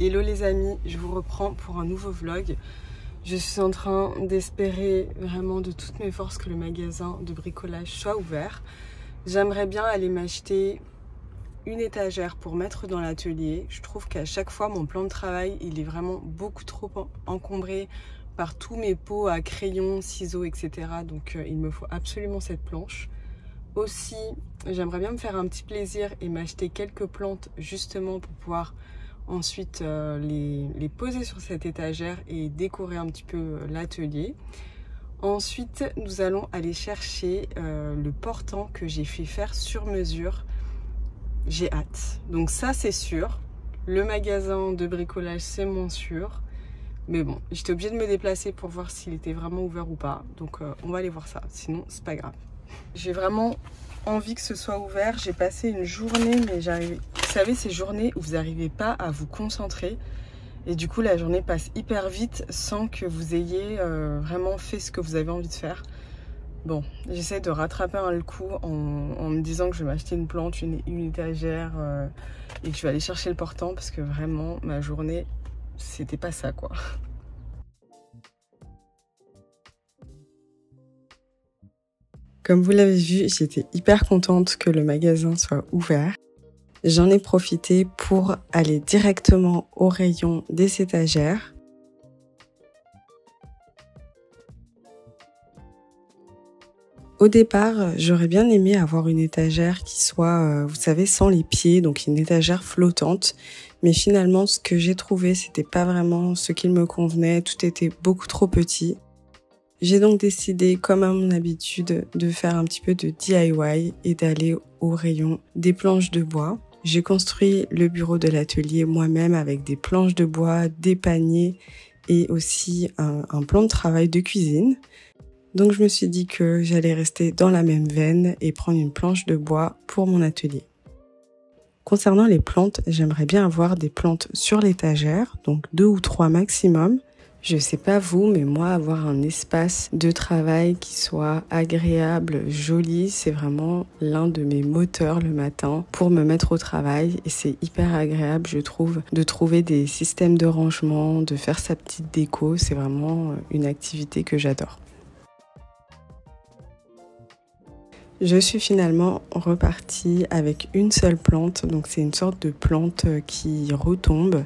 Hello les amis, je vous reprends pour un nouveau vlog. Je suis en train d'espérer vraiment de toutes mes forces que le magasin de bricolage soit ouvert. J'aimerais bien aller m'acheter une étagère pour mettre dans l'atelier. Je trouve qu'à chaque fois mon plan de travail il est vraiment beaucoup trop encombré par tous mes pots à crayons, ciseaux, etc. Donc il me faut absolument cette planche. Aussi, j'aimerais bien me faire un petit plaisir et m'acheter quelques plantes justement pour pouvoir ensuite les poser sur cette étagère et décorer un petit peu l'atelier. Ensuite, nous allons aller chercher le portant que j'ai fait faire sur mesure. J'ai hâte. Donc ça, c'est sûr. Le magasin de bricolage, c'est moins sûr. Mais bon, j'étais obligée de me déplacer pour voir s'il était vraiment ouvert ou pas. Donc on va aller voir ça. Sinon, c'est pas grave. J'ai vraiment envie que ce soit ouvert. J'ai passé une journée, mais j'arrive. Vous savez, ces journées où vous n'arrivez pas à vous concentrer. Et du coup, la journée passe hyper vite sans que vous ayez vraiment fait ce que vous avez envie de faire. Bon, j'essaie de rattraper le coup en me disant que je vais m'acheter une plante, une étagère et que je vais aller chercher le portant parce que vraiment, ma journée, c'était pas ça quoi. Comme vous l'avez vu, j'étais hyper contente que le magasin soit ouvert. J'en ai profité pour aller directement au rayon des étagères. Au départ, j'aurais bien aimé avoir une étagère qui soit, vous savez, sans les pieds, donc une étagère flottante. Mais finalement, ce que j'ai trouvé, c'était pas vraiment ce qu'il me convenait. Tout était beaucoup trop petit. J'ai donc décidé, comme à mon habitude, de faire un petit peu de DIY et d'aller au rayon des planches de bois. J'ai construit le bureau de l'atelier moi-même avec des planches de bois, des paniers et aussi un plan de travail de cuisine. Donc je me suis dit que j'allais rester dans la même veine et prendre une planche de bois pour mon atelier. Concernant les plantes, j'aimerais bien avoir des plantes sur l'étagère, donc 2 ou 3 maximum. Je sais pas vous, mais moi avoir un espace de travail qui soit agréable, joli, c'est vraiment l'un de mes moteurs le matin pour me mettre au travail et c'est hyper agréable je trouve de trouver des systèmes de rangement, de faire sa petite déco, c'est vraiment une activité que j'adore. Je suis finalement repartie avec une seule plante, donc c'est une sorte de plante qui retombe.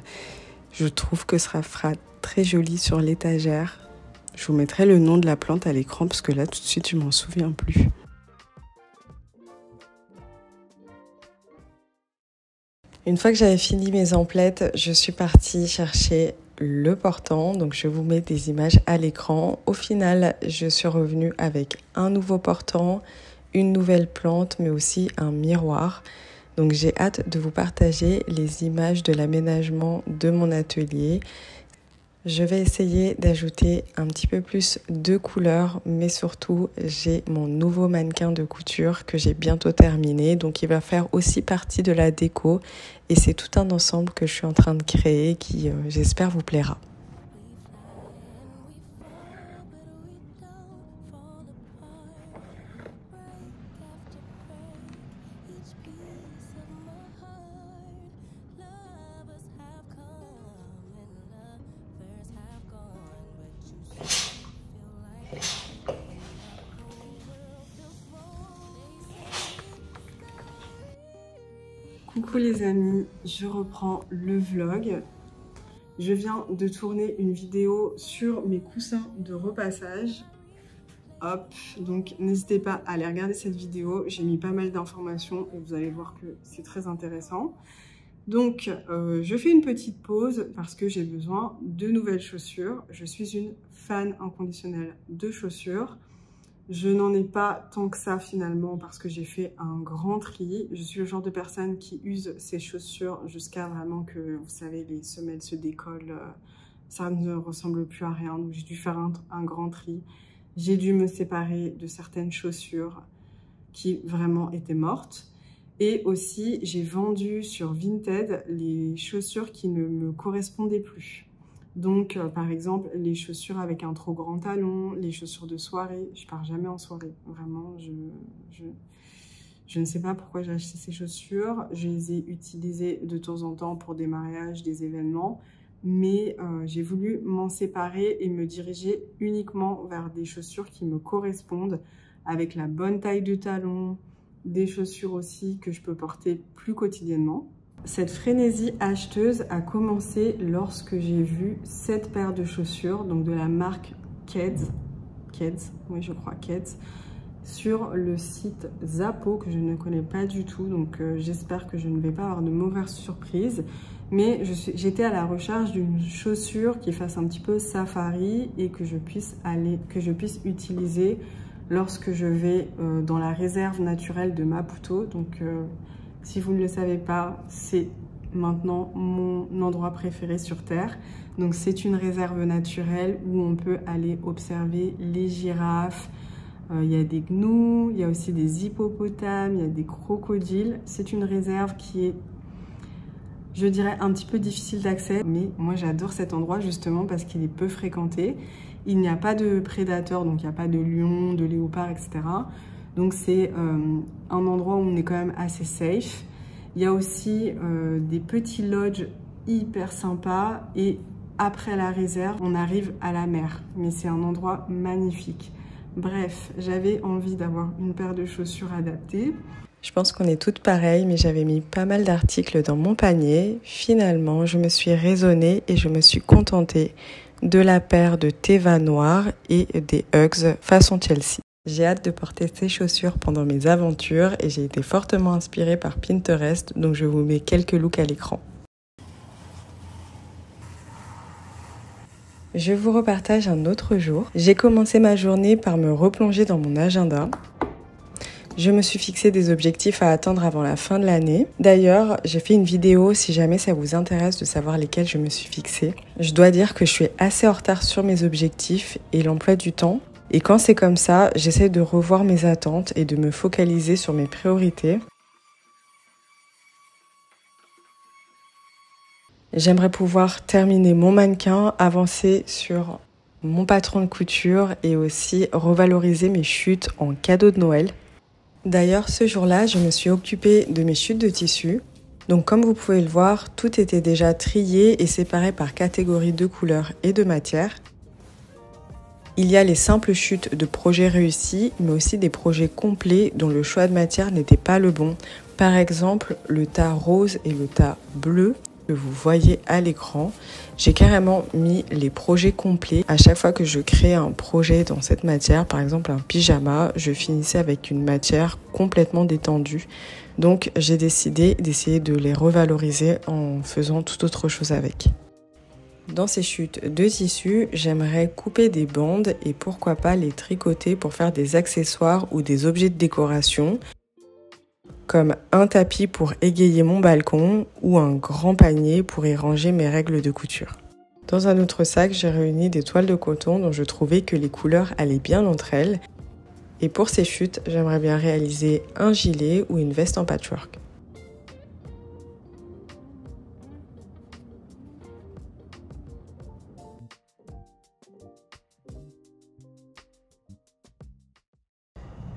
Je trouve que ça fera très joli sur l'étagère. Je vous mettrai le nom de la plante à l'écran parce que là tout de suite je m'en souviens plus. Une fois que j'avais fini mes emplettes, je suis partie chercher le portant, donc je vous mets des images à l'écran. Au final, je suis revenue avec un nouveau portant, une nouvelle plante, mais aussi un miroir. Donc j'ai hâte de vous partager les images de l'aménagement de mon atelier. Je vais essayer d'ajouter un petit peu plus de couleurs, mais surtout j'ai mon nouveau mannequin de couture que j'ai bientôt terminé, donc il va faire aussi partie de la déco et c'est tout un ensemble que je suis en train de créer qui j'espère vous plaira. Coucou les amis, je reprends le vlog. Je viens de tourner une vidéo sur mes coussins de repassage. Hop, donc n'hésitez pas à aller regarder cette vidéo. J'ai mis pas mal d'informations et vous allez voir que c'est très intéressant. Donc je fais une petite pause parce que j'ai besoin de nouvelles chaussures. Je suis une fan inconditionnelle de chaussures. Je n'en ai pas tant que ça finalement parce que j'ai fait un grand tri. Je suis le genre de personne qui use ses chaussures jusqu'à vraiment que, vous savez, les semelles se décollent. Ça ne ressemble plus à rien. Donc j'ai dû faire un grand tri. J'ai dû me séparer de certaines chaussures qui vraiment étaient mortes. Et aussi, j'ai vendu sur Vinted les chaussures qui ne me correspondaient plus. Donc, par exemple, les chaussures avec un trop grand talon, les chaussures de soirée. Je pars jamais en soirée. Vraiment, Je ne sais pas pourquoi j'ai acheté ces chaussures. Je les ai utilisées de temps en temps pour des mariages, des événements. Mais j'ai voulu m'en séparer et me diriger uniquement vers des chaussures qui me correspondent, avec la bonne taille de talon, des chaussures aussi que je peux porter plus quotidiennement. Cette frénésie acheteuse a commencé lorsque j'ai vu cette paire de chaussures, donc de la marque Keds, oui je crois Keds, sur le site Zapo que je ne connais pas du tout, donc j'espère que je ne vais pas avoir de mauvaises surprises. Mais j'étais à la recherche d'une chaussure qui fasse un petit peu safari et que je puisse utiliser lorsque je vais dans la réserve naturelle de Maputo. Donc si vous ne le savez pas, c'est maintenant mon endroit préféré sur Terre. Donc c'est une réserve naturelle où on peut aller observer les girafes. Il y a des gnous, il y a aussi des hippopotames, il y a des crocodiles. C'est une réserve qui est, je dirais, un petit peu difficile d'accès, mais moi j'adore cet endroit justement parce qu'il est peu fréquenté. Il n'y a pas de prédateurs, donc il n'y a pas de lions, de léopards, etc. Donc c'est un endroit où on est quand même assez safe. Il y a aussi des petits lodges hyper sympas et après la réserve, on arrive à la mer. Mais c'est un endroit magnifique. Bref, j'avais envie d'avoir une paire de chaussures adaptées. Je pense qu'on est toutes pareilles, mais j'avais mis pas mal d'articles dans mon panier. Finalement, je me suis raisonnée et je me suis contentée de la paire de Teva noire et des Uggs façon Chelsea. J'ai hâte de porter ces chaussures pendant mes aventures et j'ai été fortement inspirée par Pinterest, donc je vous mets quelques looks à l'écran. Je vous repartage un autre jour. J'ai commencé ma journée par me replonger dans mon agenda. Je me suis fixé des objectifs à atteindre avant la fin de l'année. D'ailleurs, j'ai fait une vidéo si jamais ça vous intéresse de savoir lesquels je me suis fixé. Je dois dire que je suis assez en retard sur mes objectifs et l'emploi du temps. Et quand c'est comme ça, j'essaie de revoir mes attentes et de me focaliser sur mes priorités. J'aimerais pouvoir terminer mon mannequin, avancer sur mon patron de couture et aussi revaloriser mes chutes en cadeau de Noël. D'ailleurs, ce jour-là, je me suis occupée de mes chutes de tissu. Donc comme vous pouvez le voir, tout était déjà trié et séparé par catégorie de couleurs et de matière. Il y a les simples chutes de projets réussis, mais aussi des projets complets dont le choix de matière n'était pas le bon. Par exemple, le tas rose et le tas bleu que vous voyez à l'écran. J'ai carrément mis les projets complets. À chaque fois que je crée un projet dans cette matière, par exemple un pyjama, je finissais avec une matière complètement détendue. Donc j'ai décidé d'essayer de les revaloriser en faisant tout autre chose avec. Dans ces chutes de tissu, j'aimerais couper des bandes et pourquoi pas les tricoter pour faire des accessoires ou des objets de décoration, comme un tapis pour égayer mon balcon ou un grand panier pour y ranger mes règles de couture. Dans un autre sac, j'ai réuni des toiles de coton dont je trouvais que les couleurs allaient bien entre elles. Et pour ces chutes, j'aimerais bien réaliser un gilet ou une veste en patchwork.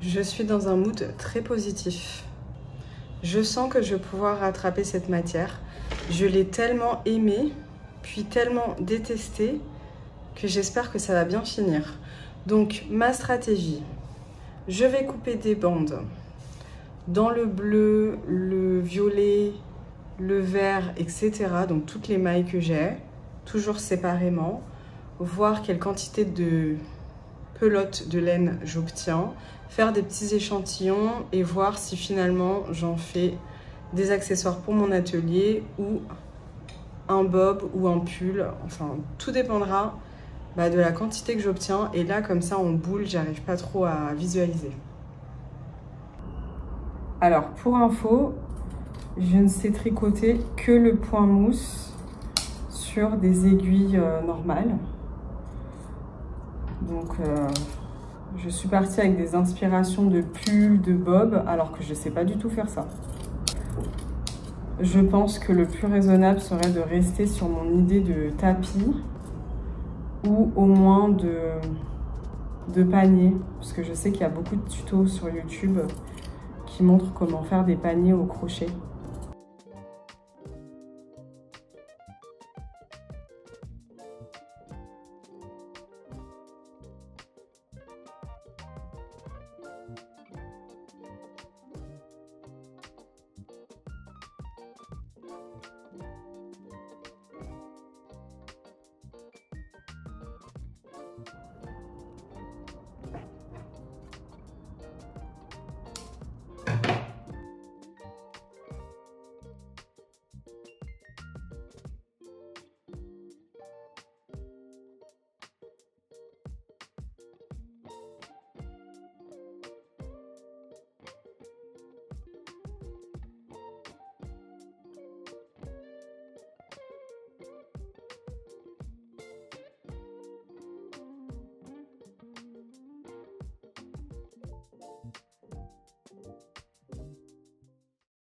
Je suis dans un mood très positif. Je sens que je vais pouvoir rattraper cette matière. Je l'ai tellement aimée, puis tellement détestée, que j'espère que ça va bien finir. Donc, ma stratégie, je vais couper des bandes dans le bleu, le violet, le vert, etc. Donc, toutes les mailles que j'ai, toujours séparément. Voir quelle quantité de pelote de laine j'obtiens. Faire des petits échantillons et voir si finalement j'en fais des accessoires pour mon atelier ou un bob ou un pull. Enfin, tout dépendra de la quantité que j'obtiens. Et là, comme ça, en boule, j'arrive pas trop à visualiser. Alors, pour info, je ne sais tricoter que le point mousse sur des aiguilles normales. Donc, je suis partie avec des inspirations de pull, de bob, alors que je ne sais pas du tout faire ça. Je pense que le plus raisonnable serait de rester sur mon idée de tapis ou au moins de panier, parce que je sais qu'il y a beaucoup de tutos sur YouTube qui montre comment faire des paniers au crochet.